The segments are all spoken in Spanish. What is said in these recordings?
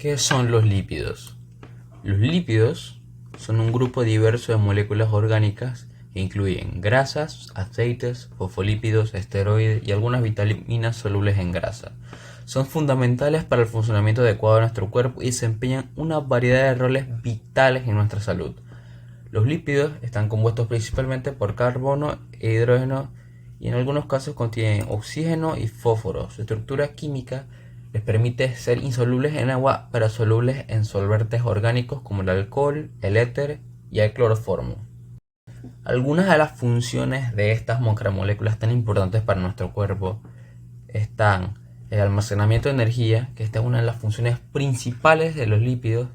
¿Qué son los lípidos? Los lípidos son un grupo diverso de moléculas orgánicas que incluyen grasas, aceites, fosfolípidos, esteroides y algunas vitaminas solubles en grasa. Son fundamentales para el funcionamiento adecuado de nuestro cuerpo y desempeñan una variedad de roles vitales en nuestra salud. Los lípidos están compuestos principalmente por carbono e hidrógeno y en algunos casos contienen oxígeno y fósforo. Su estructura química les permite ser insolubles en agua, pero solubles en solventes orgánicos como el alcohol, el éter y el cloroformo. Algunas de las funciones de estas macromoléculas tan importantes para nuestro cuerpo están el almacenamiento de energía, que esta es una de las funciones principales de los lípidos,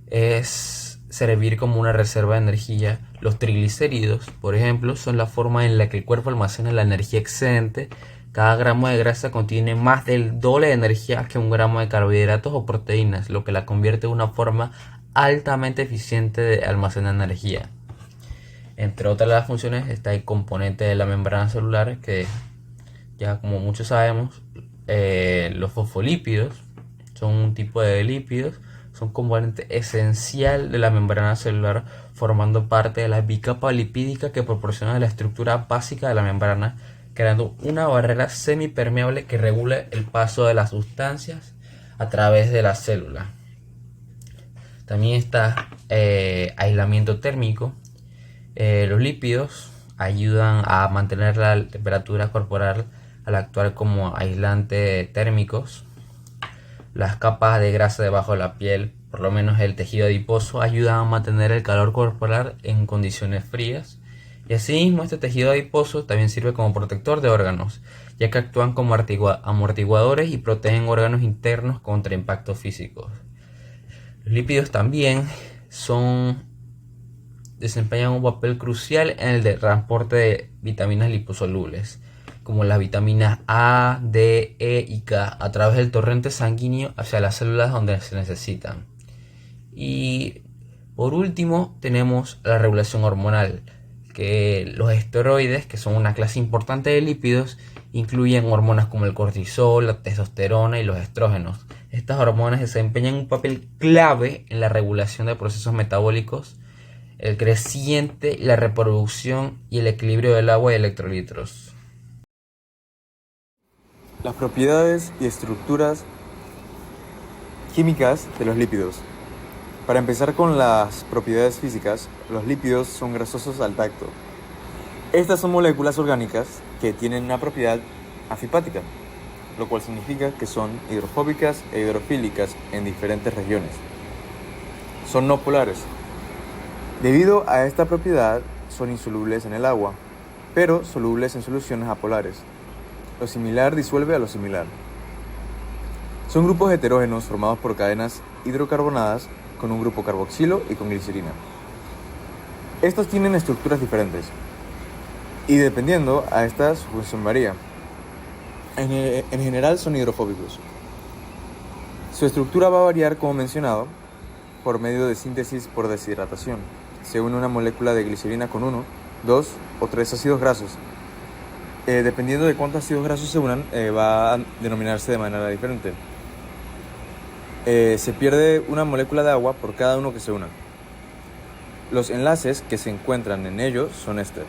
es servir como una reserva de energía. Los triglicéridos, por ejemplo, son la forma en la que el cuerpo almacena la energía excedente. Cada gramo de grasa contiene más del doble de energía que un gramo de carbohidratos o proteínas, lo que la convierte en una forma altamente eficiente de almacenar energía. Entre otras de las funciones está el componente de la membrana celular, que ya como muchos sabemos, los fosfolípidos son un tipo de lípidos, son componente esencial de la membrana celular, formando parte de la bicapa lipídica que proporciona la estructura básica de la membrana, creando una barrera semipermeable que regula el paso de las sustancias a través de la célula. También está aislamiento térmico. Los lípidos ayudan a mantener la temperatura corporal al actuar como aislante térmicos. Las capas de grasa debajo de la piel, por lo menos el tejido adiposo, ayudan a mantener el calor corporal en condiciones frías. Y asimismo, este tejido adiposo también sirve como protector de órganos, ya que actúan como amortiguadores y protegen órganos internos contra impactos físicos. Los lípidos también desempeñan un papel crucial en el transporte de vitaminas liposolubles, como las vitaminas A, D, E y K, a través del torrente sanguíneo hacia las células donde se necesitan. Y por último tenemos la regulación hormonal, que los esteroides, que son una clase importante de lípidos, incluyen hormonas como el cortisol, la testosterona y los estrógenos. Estas hormonas desempeñan un papel clave en la regulación de procesos metabólicos, el creciente, la reproducción y el equilibrio del agua y electrolitos. Las propiedades y estructuras químicas de los lípidos. Para empezar con las propiedades físicas, los lípidos son grasosos al tacto. Estas son moléculas orgánicas que tienen una propiedad afipática, lo cual significa que son hidrofóbicas e hidrofílicas en diferentes regiones. Son no polares. Debido a esta propiedad, son insolubles en el agua, pero solubles en soluciones apolares. Lo similar disuelve a lo similar. Son grupos heterógenos formados por cadenas hidrocarbonadas con un grupo carboxilo y con glicerina. Estos tienen estructuras diferentes y dependiendo a estas su función varía. En general son hidrofóbicos. Su estructura va a variar, como mencionado, por medio de síntesis por deshidratación. Se une una molécula de glicerina con 1, 2 o 3 ácidos grasos. Dependiendo de cuántos ácidos grasos se unan, va a denominarse de manera diferente. Se pierde una molécula de agua por cada uno que se una. Los enlaces que se encuentran en ellos son este.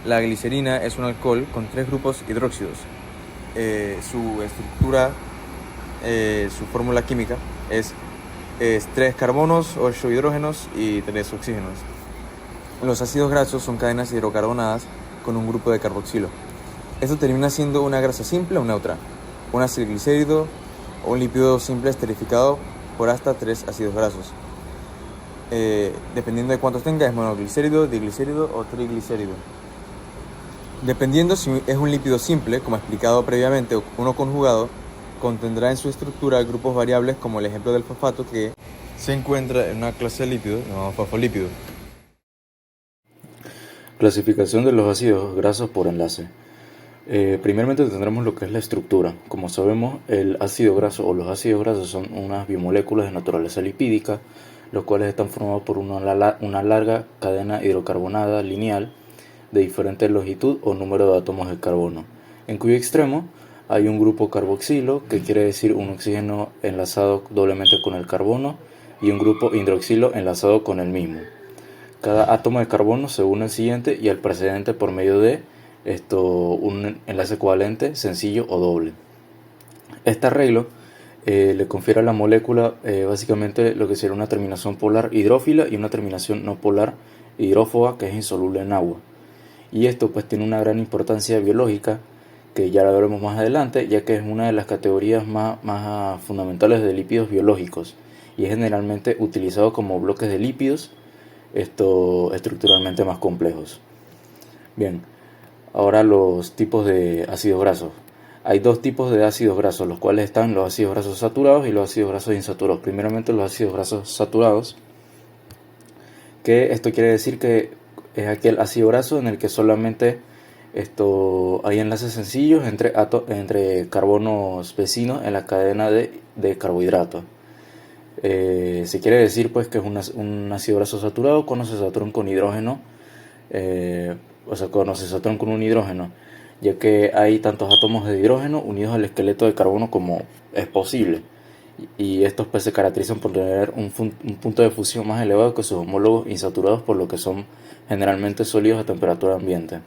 La glicerina es un alcohol con 3 grupos hidróxidos. Su estructura, su fórmula química es 3 carbonos, 8 hidrógenos y 3 oxígenos. Los ácidos grasos son cadenas hidrocarbonadas con un grupo de carboxilo. Esto termina siendo una grasa simple o neutra, un acilglicérido o un lípido simple esterificado por hasta 3 ácidos grasos. Dependiendo de cuántos tenga, es monoglicérido, diglicérido o triglicérido. Dependiendo si es un lípido simple, como explicado previamente, o uno conjugado, contendrá en su estructura grupos variables como el ejemplo del fosfato, que se encuentra en una clase de lípidos llamado fosfolípido. Clasificación de los ácidos grasos por enlace. Primeramente tendremos lo que es la estructura. Como sabemos, el ácido graso o los ácidos grasos son unas biomoléculas de naturaleza lipídica, los cuales están formados por una larga cadena hidrocarbonada lineal de diferente longitud o número de átomos de carbono, en cuyo extremo hay un grupo carboxilo, que quiere decir un oxígeno enlazado doblemente con el carbono, y un grupo hidroxilo enlazado con el mismo. Cada átomo de carbono se une al siguiente y al precedente por medio de un enlace covalente sencillo o doble. Este arreglo le confiere a la molécula básicamente lo que sería una terminación polar hidrófila y una terminación no polar hidrófoba, que es insoluble en agua. Y esto pues tiene una gran importancia biológica, que ya la veremos más adelante, ya que es una de las categorías más fundamentales de lípidos biológicos y es generalmente utilizado como bloques de lípidos estructuralmente más complejos. Bien, ahora los tipos de ácidos grasos. Hay dos tipos de ácidos grasos, los cuales están los ácidos grasos saturados y los ácidos grasos insaturados. Primeramente los ácidos grasos saturados, que esto quiere decir que es aquel ácido graso en el que solamente hay enlaces sencillos entre carbonos vecinos en la cadena de carbohidratos. Se quiere decir pues que es un ácido graso saturado cuando se saturan con hidrógeno, cuando se saturan con un hidrógeno, ya que hay tantos átomos de hidrógeno unidos al esqueleto de carbono como es posible, y estos pues se caracterizan por tener un punto de fusión más elevado que sus homólogos insaturados, por lo que son generalmente sólidos a temperatura ambiente.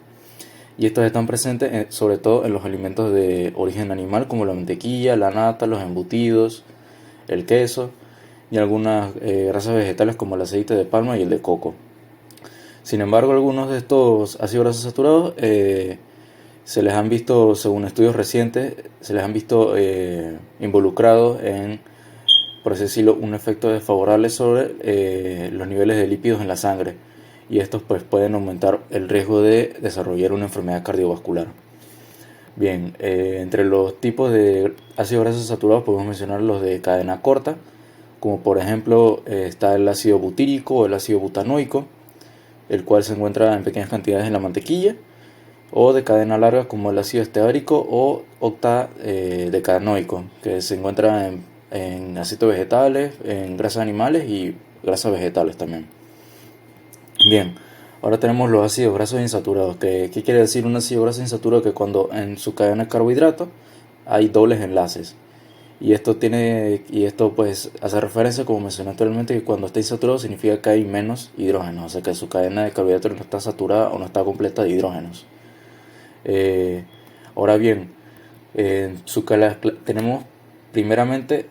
Y estos están presentes sobre todo en los alimentos de origen animal, como la mantequilla, la nata, los embutidos, el queso y algunas grasas vegetales como el aceite de palma y el de coco. Sin embargo, algunos de estos ácidos grasos saturados se les han visto, según estudios recientes, se les han visto involucrados en, por así decirlo, un efecto desfavorable sobre los niveles de lípidos en la sangre, y estos pues pueden aumentar el riesgo de desarrollar una enfermedad cardiovascular. Bien, entre los tipos de ácidos grasos saturados podemos mencionar los de cadena corta, como por ejemplo está el ácido butírico o el ácido butanoico, el cual se encuentra en pequeñas cantidades en la mantequilla, o de cadena larga como el ácido esteárico o octadecanoico, que se encuentra en aceites vegetales, en grasas animales y grasas vegetales también. Bien, ahora tenemos los ácidos grasos insaturados. ¿Qué quiere decir un ácido graso insaturado? Que cuando en su cadena de carbohidratos hay dobles enlaces. Y esto pues hace referencia, como mencioné anteriormente, que cuando está insaturado significa que hay menos hidrógenos, o sea que su cadena de carbohidratos no está saturada o no está completa de hidrógenos. Ahora bien, tenemos primeramente,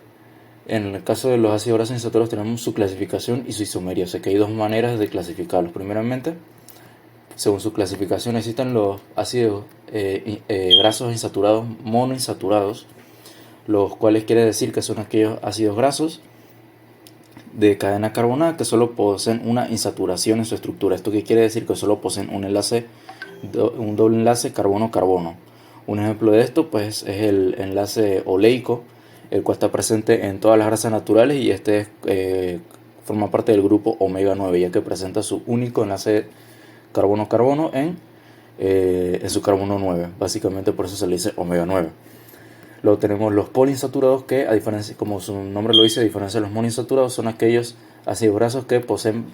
en el caso de los ácidos grasos insaturados, tenemos su clasificación y su isomería, o sea que hay dos maneras de clasificarlos. Primeramente, según su clasificación, existen los ácidos grasos insaturados monoinsaturados, los cuales quiere decir que son aquellos ácidos grasos de cadena carbonada que solo poseen una insaturación en su estructura. ¿Esto qué quiere decir? Que solo poseen un doble enlace carbono-carbono. Un ejemplo de esto pues es el enlace oleico, el cual está presente en todas las grasas naturales, y forma parte del grupo omega 9, ya que presenta su único enlace carbono-carbono en su carbono 9. Básicamente por eso se le dice omega 9. Luego tenemos los poliinsaturados, que a diferencia, como su nombre lo dice, a diferencia de los monoinsaturados, son aquellos ácidos grasos que poseen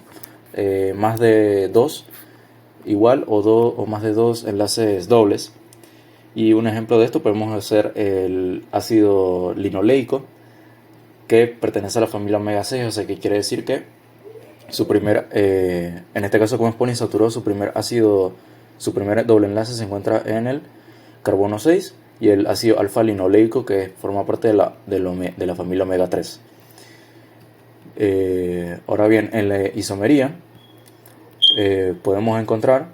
más de dos o más de dos enlaces dobles. Y un ejemplo de esto podemos hacer el ácido linoleico, que pertenece a la familia omega 6, o sea que quiere decir que en este caso, como es poliinsaturado, su primer doble enlace se encuentra en el carbono 6, y el ácido alfa linoleico, que forma parte de la familia omega 3. Ahora bien, en la isomería podemos encontrar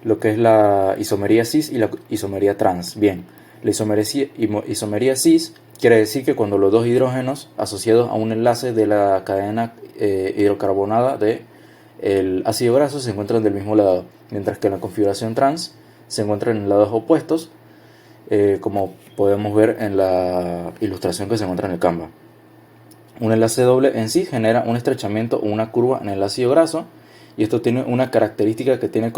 lo que es la isomería cis y la isomería trans. Bien, la isomería cis quiere decir que cuando los dos hidrógenos asociados a un enlace de la cadena hidrocarbonada del ácido graso se encuentran del mismo lado, mientras que en la configuración trans se encuentran en lados opuestos, como podemos ver en la ilustración que se encuentra en el Canva. Un enlace doble en sí genera un estrechamiento o una curva en el ácido graso, y esto tiene una característica que tiene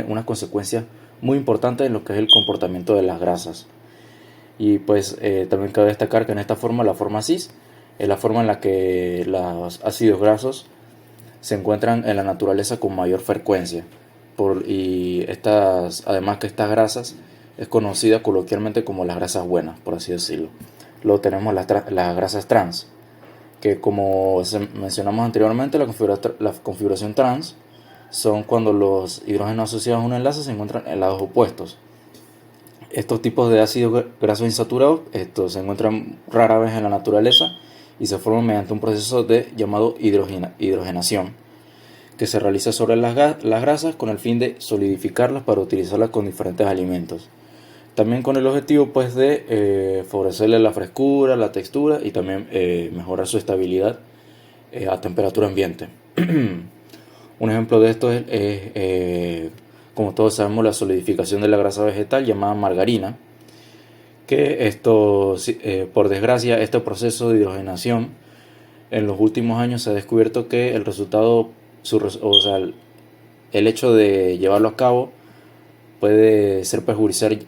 unas consecuencias muy importantes en lo que es el comportamiento de las grasas. Y pues también cabe destacar que en esta forma, la forma cis, es la forma en la que los ácidos grasos se encuentran en la naturaleza con mayor frecuencia. Además que estas grasas es conocida coloquialmente como las grasas buenas, por así decirlo. Luego tenemos las grasas trans, que como mencionamos anteriormente, la configuración trans son cuando los hidrógenos asociados a un enlace se encuentran en lados opuestos. Estos tipos de ácidos grasos insaturados se encuentran rara vez en la naturaleza y se forman mediante un proceso llamado hidrogenación, que se realiza sobre las grasas con el fin de solidificarlas para utilizarlas con diferentes alimentos. También con el objetivo pues de favorecerle la frescura, la textura y también mejorar su estabilidad a temperatura ambiente. Un ejemplo de esto es como todos sabemos, la solidificación de la grasa vegetal llamada margarina, que esto, por desgracia, este proceso de hidrogenación en los últimos años se ha descubierto que el resultado, el hecho de llevarlo a cabo puede ser perjudicial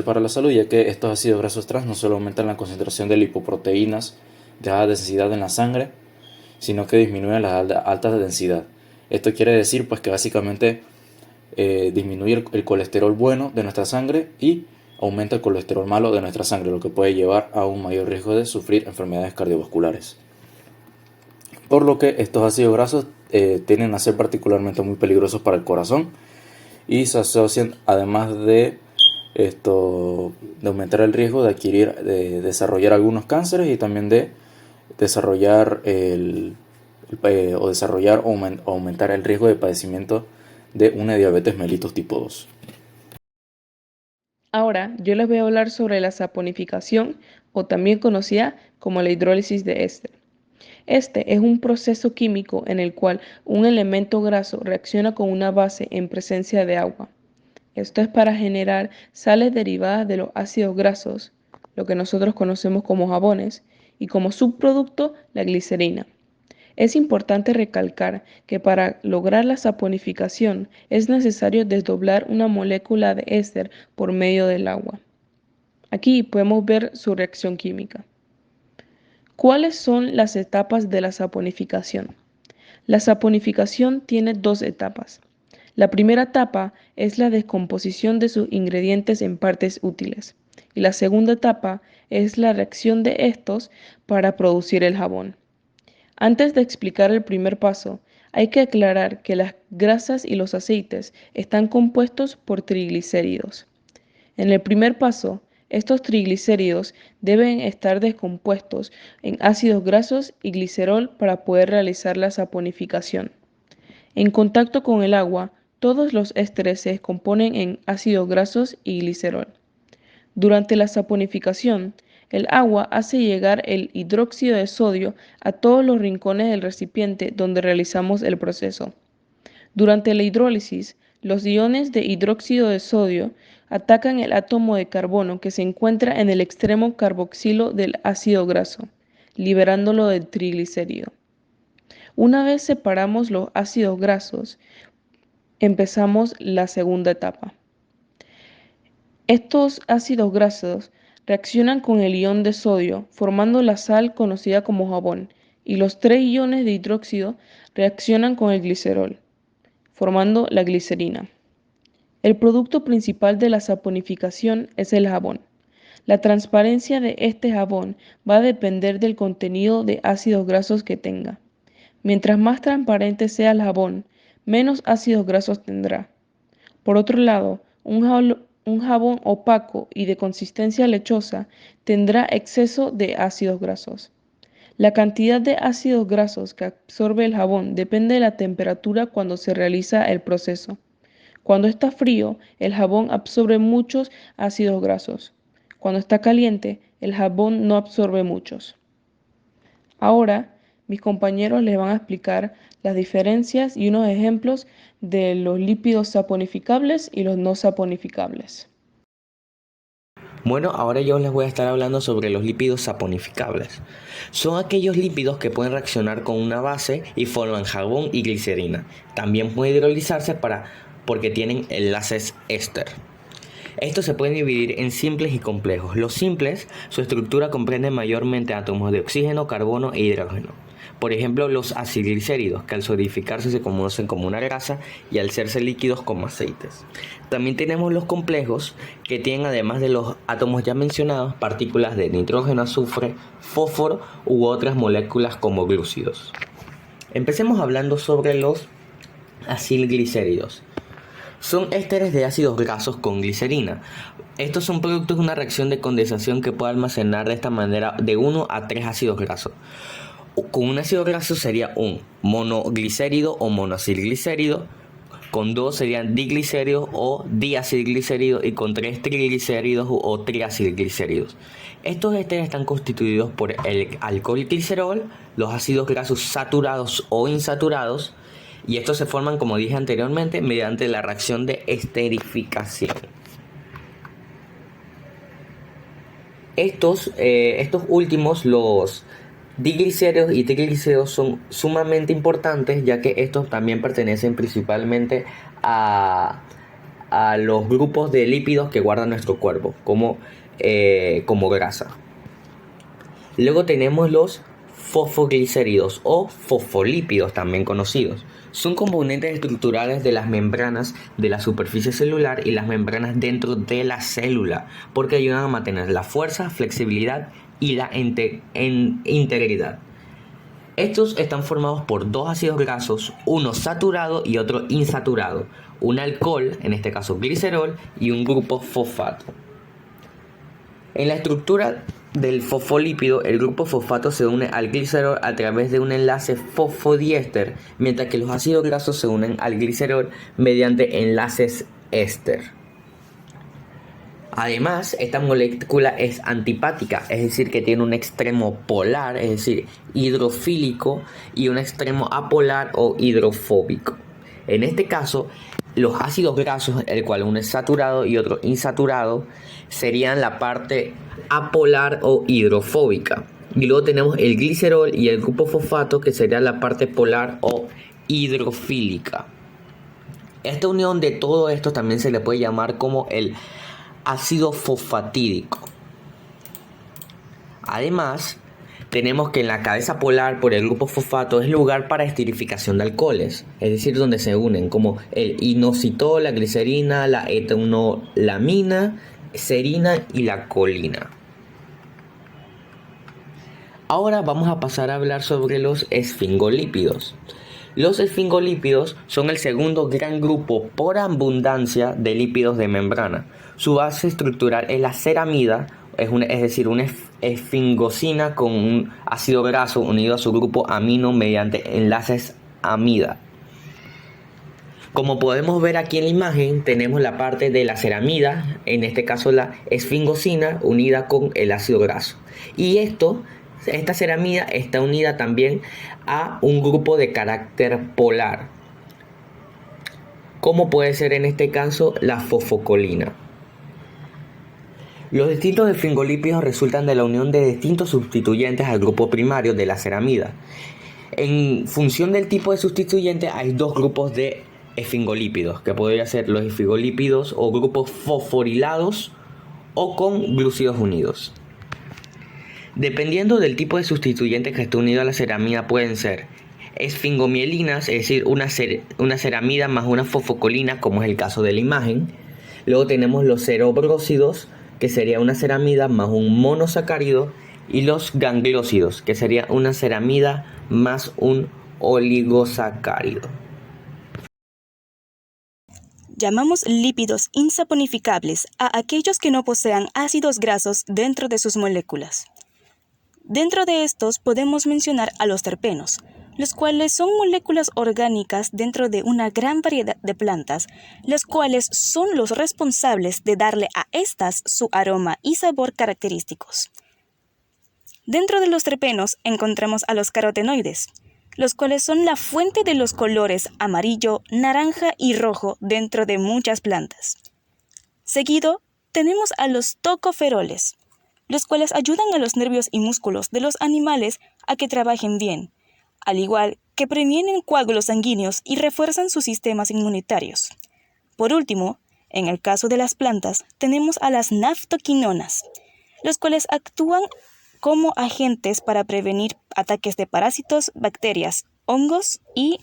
para la salud, ya que estos ácidos grasos trans no solo aumentan la concentración de lipoproteínas de alta densidad en la sangre, sino que disminuyen la alta densidad. Esto quiere decir pues que básicamente disminuye el colesterol bueno de nuestra sangre y aumenta el colesterol malo de nuestra sangre, lo que puede llevar a un mayor riesgo de sufrir enfermedades cardiovasculares. Por lo que estos ácidos grasos tienden a ser particularmente muy peligrosos para el corazón y se asocian, además de aumentar el riesgo de desarrollar algunos cánceres y también de desarrollar o aumentar el riesgo de padecimiento de una diabetes mellitus tipo 2. Ahora yo les voy a hablar sobre la saponificación, o también conocida como la hidrólisis de éster. Este es un proceso químico en el cual un elemento graso reacciona con una base en presencia de agua. Esto es para generar sales derivadas de los ácidos grasos, lo que nosotros conocemos como jabones, y como subproducto la glicerina. Es importante recalcar que para lograr la saponificación es necesario desdoblar una molécula de éster por medio del agua. Aquí podemos ver su reacción química. ¿Cuáles son las etapas de la saponificación? La saponificación tiene dos etapas. La primera etapa es la descomposición de sus ingredientes en partes útiles y la segunda etapa es la reacción de estos para producir el jabón. Antes de explicar el primer paso, hay que aclarar que las grasas y los aceites están compuestos por triglicéridos. En el primer paso, estos triglicéridos deben estar descompuestos en ácidos grasos y glicerol para poder realizar la saponificación. En contacto con el agua, todos los ésteres se descomponen en ácidos grasos y glicerol. Durante la saponificación, el agua hace llegar el hidróxido de sodio a todos los rincones del recipiente donde realizamos el proceso. Durante la hidrólisis, los iones de hidróxido de sodio atacan el átomo de carbono que se encuentra en el extremo carboxilo del ácido graso, liberándolo del triglicérido. Una vez separamos los ácidos grasos, empezamos la segunda etapa. Estos ácidos grasos reaccionan con el ion de sodio, formando la sal conocida como jabón, y los 3 iones de hidróxido reaccionan con el glicerol, formando la glicerina. El producto principal de la saponificación es el jabón. La transparencia de este jabón va a depender del contenido de ácidos grasos que tenga. Mientras más transparente sea el jabón, menos ácidos grasos tendrá. Por otro lado, un jabón opaco y de consistencia lechosa tendrá exceso de ácidos grasos. La cantidad de ácidos grasos que absorbe el jabón depende de la temperatura cuando se realiza el proceso. Cuando está frío, el jabón absorbe muchos ácidos grasos. Cuando está caliente, el jabón no absorbe muchos. Ahora, mis compañeros les van a explicar las diferencias y unos ejemplos de los lípidos saponificables y los no saponificables. Bueno, ahora yo les voy a estar hablando sobre los lípidos saponificables. Son aquellos lípidos que pueden reaccionar con una base y forman jabón y glicerina. También pueden hidrolizarse porque tienen enlaces éster. Estos se pueden dividir en simples y complejos. Los simples, su estructura comprende mayormente átomos de oxígeno, carbono e hidrógeno. Por ejemplo, los acilglicéridos, que al solidificarse se conocen como una grasa y al serse líquidos como aceites. También tenemos los complejos, que tienen, además de los átomos ya mencionados, partículas de nitrógeno, azufre, fósforo u otras moléculas como glúcidos. Empecemos hablando sobre los acilglicéridos. Son ésteres de ácidos grasos con glicerina. Estos son productos de una reacción de condensación que puede almacenar de esta manera de 1 a 3 ácidos grasos. Con un ácido graso sería un monoglicérido o monoacilglicérido, con 2 serían diglicéridos o diacilglicéridos y con 3 triglicéridos o triacilglicéridos. Estos ésteres están constituidos por el alcohol glicerol, los ácidos grasos saturados o insaturados, y estos se forman, como dije anteriormente, mediante la reacción de esterificación. Estos últimos, los diglicéridos y triglicéridos, son sumamente importantes, ya que estos también pertenecen principalmente a los grupos de lípidos que guarda nuestro cuerpo, como grasa. Luego tenemos los fosfoglicéridos o fosfolípidos, también conocidos. Son componentes estructurales de las membranas de la superficie celular y las membranas dentro de la célula, porque ayudan a mantener la fuerza, flexibilidad y la integridad. Estos están formados por 2 ácidos grasos, uno saturado y otro insaturado, un alcohol, en este caso glicerol, y un grupo fosfato. En la estructura del fosfolípido, el grupo fosfato se une al glicerol a través de un enlace fosfodiéster, mientras que los ácidos grasos se unen al glicerol mediante enlaces éster. Además, esta molécula es antipática, es decir, que tiene un extremo polar, es decir, hidrofílico, y un extremo apolar o hidrofóbico. En este caso, los ácidos grasos, el cual uno es saturado y otro insaturado, serían la parte apolar o hidrofóbica. Y luego tenemos el glicerol y el grupo fosfato, que sería la parte polar o hidrofílica. Esta unión de todo esto también se le puede llamar como el ácido fosfatídico. Además, tenemos que en la cabeza polar por el grupo fosfato es lugar para esterificación de alcoholes, es decir, donde se unen como el inositol, la glicerina, la etanolamina, serina y la colina. Ahora vamos a pasar a hablar sobre los esfingolípidos. Los esfingolípidos son el segundo gran grupo por abundancia de lípidos de membrana. Su base estructural es la ceramida, es decir, una esfingosina con un ácido graso unido a su grupo amino mediante enlaces amida. Como podemos ver aquí en la imagen, tenemos la parte de la ceramida, en este caso la esfingosina unida con el ácido graso. Y esta ceramida está unida también a un grupo de carácter polar, como puede ser en este caso la fosfocolina. Los distintos esfingolípidos resultan de la unión de distintos sustituyentes al grupo primario de la ceramida. En función del tipo de sustituyente hay 2 grupos de esfingolípidos, que podrían ser los esfingolípidos o grupos fosforilados o con glúcidos unidos. Dependiendo del tipo de sustituyente que esté unido a la ceramida, pueden ser esfingomielinas, es decir, una ceramida más una fosfocolina, como es el caso de la imagen. Luego tenemos los cerobrósidos, que sería una ceramida más un monosacárido, y los gangliósidos, que sería una ceramida más un oligosacárido. Llamamos lípidos insaponificables a aquellos que no posean ácidos grasos dentro de sus moléculas. Dentro de estos podemos mencionar a los terpenos, los cuales son moléculas orgánicas dentro de una gran variedad de plantas, las cuales son los responsables de darle a estas su aroma y sabor característicos. Dentro de los terpenos encontramos a los carotenoides, los cuales son la fuente de los colores amarillo, naranja y rojo dentro de muchas plantas. Seguido, tenemos a los tocoferoles, los cuales ayudan a los nervios y músculos de los animales a que trabajen bien, al igual que previenen coágulos sanguíneos y refuerzan sus sistemas inmunitarios. Por último, en el caso de las plantas, tenemos a las naftoquinonas, los cuales actúan como agentes para prevenir ataques de parásitos, bacterias, hongos y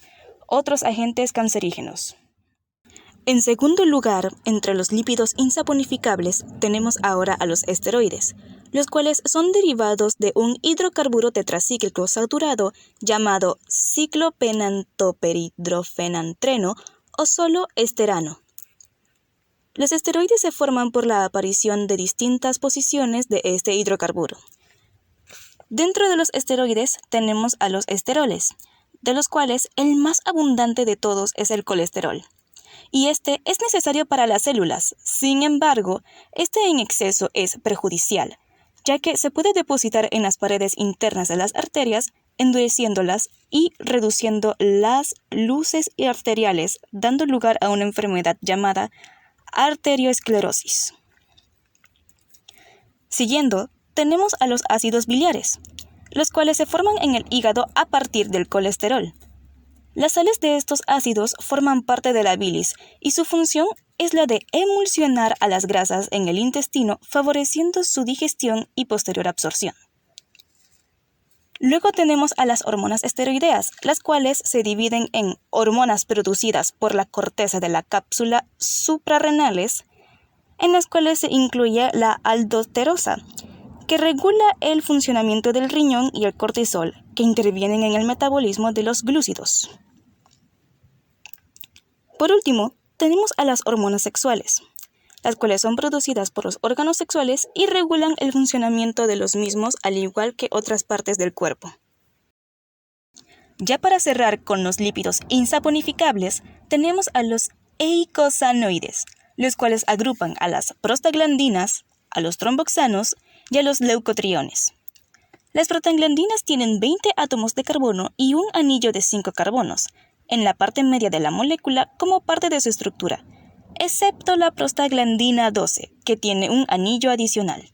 otros agentes cancerígenos. En segundo lugar, entre los lípidos insaponificables tenemos ahora a los esteroides, los cuales son derivados de un hidrocarburo tetracíclico saturado llamado ciclopenantoperidrofenantreno o solo esterano. Los esteroides se forman por la aparición de distintas posiciones de este hidrocarburo. Dentro de los esteroides tenemos a los esteroles, de los cuales el más abundante de todos es el colesterol. Y este es necesario para las células. Sin embargo, este en exceso es perjudicial, ya que se puede depositar en las paredes internas de las arterias, endureciéndolas y reduciendo las luces arteriales, dando lugar a una enfermedad llamada arteriosclerosis. Siguiendo, tenemos a los ácidos biliares, los cuales se forman en el hígado a partir del colesterol. Las sales de estos ácidos forman parte de la bilis y su función es la de emulsionar a las grasas en el intestino, favoreciendo su digestión y posterior absorción. Luego tenemos a las hormonas esteroideas, las cuales se dividen en hormonas producidas por la corteza de la cápsula suprarrenales, en las cuales se incluye la aldosterosa, que regula el funcionamiento del riñón, y el cortisol, que intervienen en el metabolismo de los glúcidos. Por último, tenemos a las hormonas sexuales, las cuales son producidas por los órganos sexuales y regulan el funcionamiento de los mismos, al igual que otras partes del cuerpo. Ya para cerrar con los lípidos insaponificables, tenemos a los eicosanoides, los cuales agrupan a las prostaglandinas, a los tromboxanos y a los leucotriones. Las prostaglandinas tienen 20 átomos de carbono y un anillo de 5 carbonos en la parte media de la molécula como parte de su estructura, excepto la prostaglandina 12, que tiene un anillo adicional.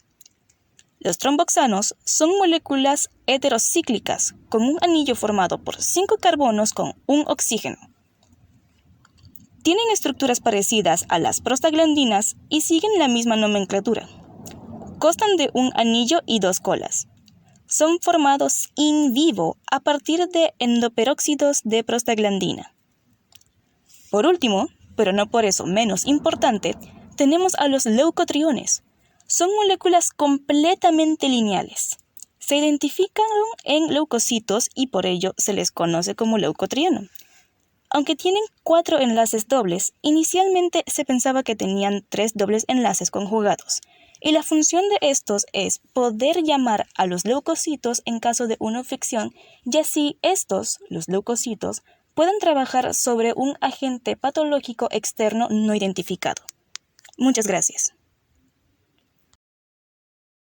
Los tromboxanos son moléculas heterocíclicas con un anillo formado por 5 carbonos con un oxígeno. Tienen estructuras parecidas a las prostaglandinas y siguen la misma nomenclatura. Constan de un anillo y 2 colas. Son formados in vivo a partir de endoperóxidos de prostaglandina. Por último, pero no por eso menos importante, tenemos a los leucotriones. Son moléculas completamente lineales. Se identifican en leucocitos y por ello se les conoce como leucotrieno. Aunque tienen 4 enlaces dobles, inicialmente se pensaba que tenían 3 dobles enlaces conjugados, y la función de estos es poder llamar a los leucocitos en caso de una infección, y así estos, los leucocitos, pueden trabajar sobre un agente patológico externo no identificado. Muchas gracias.